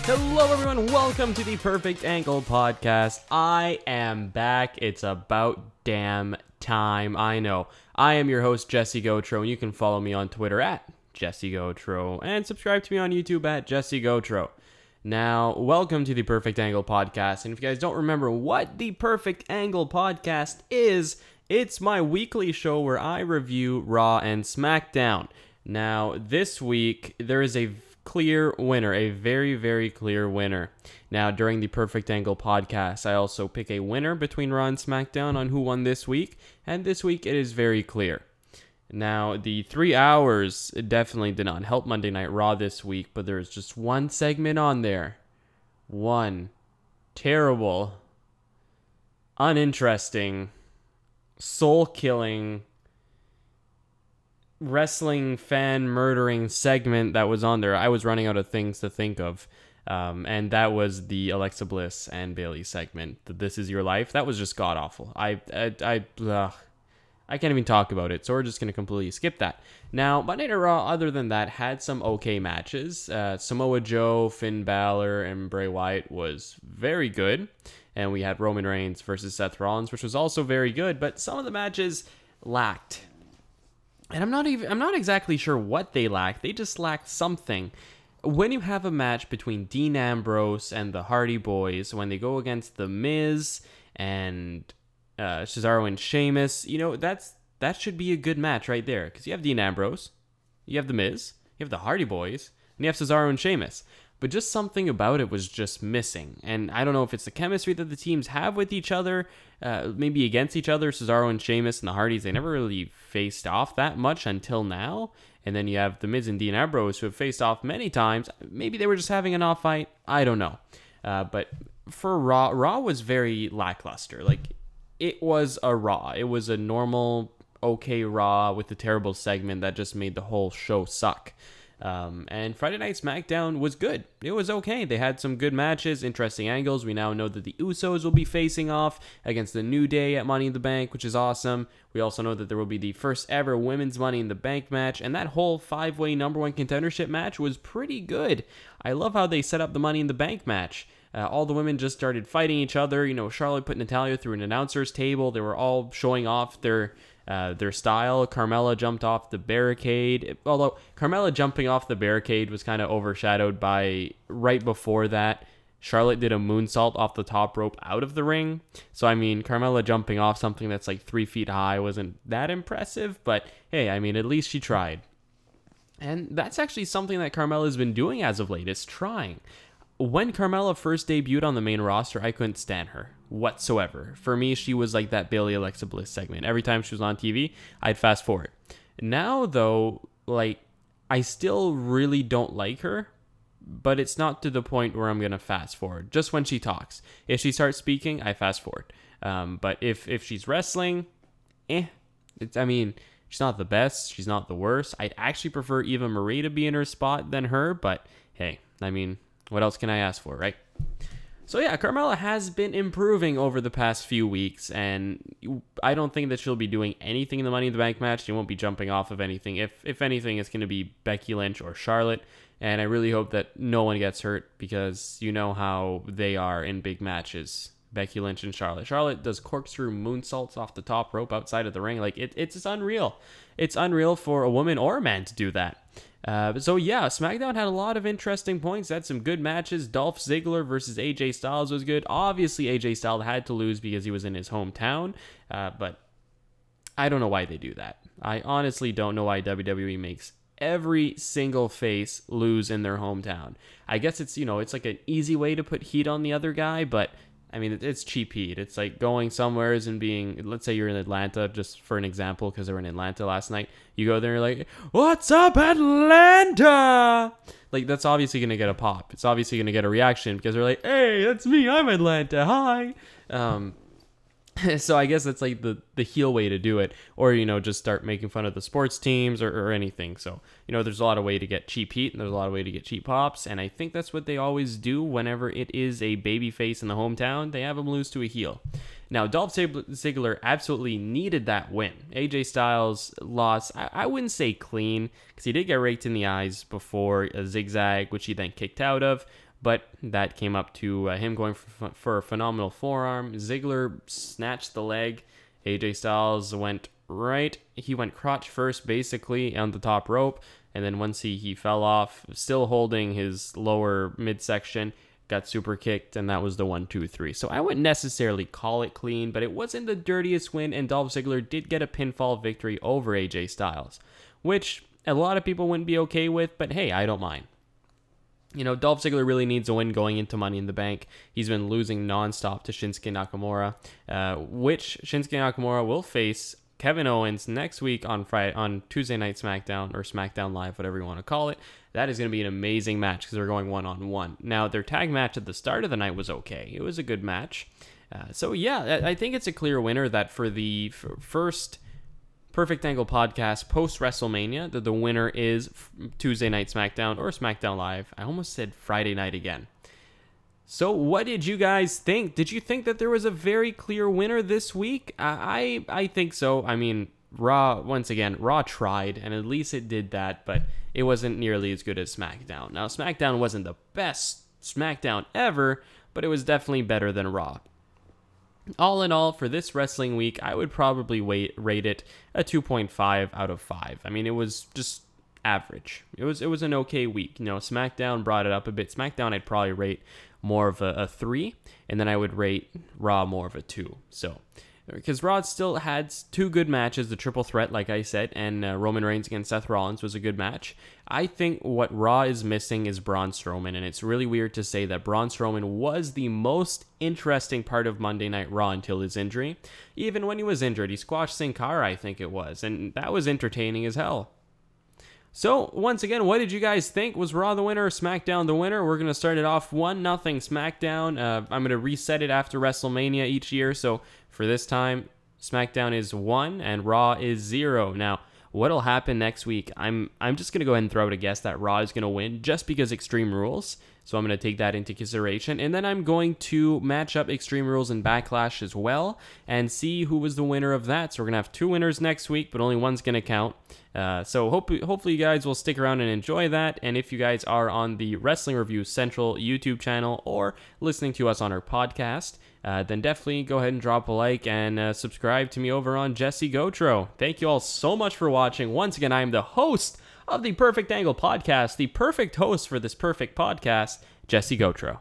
Hello everyone, welcome to the Perfect Angle Podcast. I am back. It's about damn time. I know. I am your host, Jesse Gautreaux, and you can follow me on Twitter at Jesse Gautreaux and subscribe to me on YouTube at Jesse Gautreaux. Now, welcome to the Perfect Angle Podcast, and if you guys don't remember what the Perfect Angle Podcast is, it's my weekly show where I review Raw and Smackdown. Now, this week, there is a clear winner, a very, very clear winner. Now, during the Perfect Angle Podcast, I also pick a winner between Raw and SmackDown on who won this week, and this week it is very clear. Now, the 3 hours definitely did not help Monday Night Raw this week, but there's just one segment on there. One terrible, uninteresting, soul-killing, wrestling fan murdering segment that was on there. I was running out of things to think of, and that was the Alexa Bliss and Bayley segment. The This Is Your Life. That was just god awful. I can't even talk about it, so we're just gonna completely skip that. Now, Monday Night Raw, other than that, had some okay matches. Samoa Joe, Finn Balor, and Bray Wyatt was very good, and we had Roman Reigns versus Seth Rollins, which was also very good. But some of the matches lacked. And I'm not exactly sure what they lacked. They just lacked something. When you have a match between Dean Ambrose and the Hardy Boys, when they go against The Miz and Cesaro and Sheamus, you know, that should be a good match right there. Because you have Dean Ambrose, you have The Miz, you have the Hardy Boys, and you have Cesaro and Sheamus. But just something about it was just missing. And I don't know if it's the chemistry that the teams have with each other, maybe against each other. Cesaro and Sheamus and the Hardys, they never really faced off that much until now. And then you have The Miz and Dean Ambrose, who have faced off many times. Maybe they were just having an off fight. I don't know. But for Raw was very lackluster. Like, it was a Raw. It was a normal, okay Raw with a terrible segment that just made the whole show suck. And Friday Night SmackDown was good. It was okay. They had some good matches, interesting angles. We now know that the Usos will be facing off against the New Day at Money in the Bank, which is awesome. We also know that there will be the first ever women's Money in the Bank match, and that whole 5-way number one contendership match was pretty good. I love how they set up the Money in the Bank match. All the women just started fighting each other. You know, Charlotte put Natalya through an announcer's table. They were all showing off their style. Carmella jumped off the barricade, although Carmella jumping off the barricade was kind of overshadowed by right before that. Charlotte did a moonsault off the top rope out of the ring. So, I mean, Carmella jumping off something that's like 3 feet high wasn't that impressive, but hey, I mean, at least she tried. And that's actually something that Carmella's been doing as of late, is trying. When Carmella first debuted on the main roster, I couldn't stand her whatsoever. For me, she was like that Bayley Alexa Bliss segment. Every time she was on TV, I'd fast forward. Now, though, like, I still really don't like her, but it's not to the point where I'm going to fast forward. Just when she talks. If she starts speaking, I fast forward. But if she's wrestling, she's not the best. She's not the worst. I'd actually prefer Eva Marie to be in her spot than her, but hey, I mean, what else can I ask for, right? So yeah, Carmella has been improving over the past few weeks, and I don't think that she'll be doing anything in the Money in the Bank match. She won't be jumping off of anything. If anything, it's going to be Becky Lynch or Charlotte, and I really hope that no one gets hurt, because you know how they are in big matches. Becky Lynch and Charlotte. Charlotte does corkscrew moonsaults off the top rope outside of the ring. Like, it's just unreal. It's unreal for a woman or a man to do that. So yeah, SmackDown had a lot of interesting points. Had some good matches. Dolph Ziggler versus AJ Styles was good. Obviously, AJ Styles had to lose because he was in his hometown. But I don't know why they do that. I honestly don't know why WWE makes every single face lose in their hometown. I guess it's like an easy way to put heat on the other guy, but I mean, it's cheap heat. It's like going somewhere and being, let's say you're in Atlanta, just for an example, because they were in Atlanta last night. You go there and you're like, "What's up, Atlanta?" Like, that's obviously going to get a pop. It's obviously going to get a reaction because they're like, "Hey, that's me. I'm Atlanta. Hi." So I guess that's like the heel way to do it, or just start making fun of the sports teams or anything. So there's a lot of way to get cheap heat, and there's a lot of way to get cheap pops, and I think that's what they always do whenever it is a baby face in the hometown. They have them lose to a heel. Now, Dolph Ziggler absolutely needed that win. AJ Styles lost, I wouldn't say clean, because he did get raked in the eyes before a zigzag, which he then kicked out of. but that came up to him going for a phenomenal forearm. Ziggler snatched the leg. AJ Styles went right. He went crotch first, basically, on the top rope. And then once he fell off, still holding his lower midsection, got super kicked, and that was the 1, 2, 3. So I wouldn't necessarily call it clean, but it wasn't the dirtiest win, and Dolph Ziggler did get a pinfall victory over AJ Styles, which a lot of people wouldn't be okay with, but hey, I don't mind. You know, Dolph Ziggler really needs a win going into Money in the Bank. He's been losing nonstop to Shinsuke Nakamura, which Shinsuke Nakamura will face Kevin Owens next week on Tuesday Night SmackDown, or SmackDown Live, whatever you want to call it. That is going to be an amazing match because they're going one-on-one. Now, their tag match at the start of the night was okay. It was a good match. So yeah, I think it's a clear winner that for the first Perfect Angle podcast post-WrestleMania, that the winner is Tuesday Night SmackDown or SmackDown Live. I almost said Friday night again. So what did you guys think? Did you think that there was a very clear winner this week? I think so. I mean, Raw, once again, Raw tried, and at least it did that, but it wasn't nearly as good as SmackDown. Now, SmackDown wasn't the best SmackDown ever, but it was definitely better than Raw. All in all, for this wrestling week, I would probably rate it a 2.5 out of 5. I mean, it was just average. It was an okay week. You know, SmackDown brought it up a bit. SmackDown I'd probably rate more of a 3, and then I would rate Raw more of a 2. So, because Raw still had 2 good matches, the triple threat, like I said, and Roman Reigns against Seth Rollins was a good match. I think what Raw is missing is Braun Strowman, and it's really weird to say that Braun Strowman was the most interesting part of Monday Night Raw until his injury. Even when he was injured, he squashed Sin Cara, I think it was, and that was entertaining as hell. So, once again, what did you guys think? Was Raw the winner or SmackDown the winner? We're going to start it off 1-0 SmackDown. I'm going to reset it after WrestleMania each year. So, for this time, SmackDown is 1 and Raw is 0. Now, what'll happen next week? I'm just going to go ahead and throw out a guess that Raw is going to win just because Extreme Rules. So I'm going to take that into consideration. And then I'm going to match up Extreme Rules and Backlash as well and see who was the winner of that. So we're going to have 2 winners next week, but only one's going to count. So hopefully you guys will stick around and enjoy that. And if you guys are on the Wrestling Review Central YouTube channel or listening to us on our podcast, then definitely go ahead and drop a like and subscribe to me over on Jesse Gotro. Thank you all so much for watching. Once again, I am the host of the Perfect Angle podcast, the perfect host for this perfect podcast, Jesse Gotro.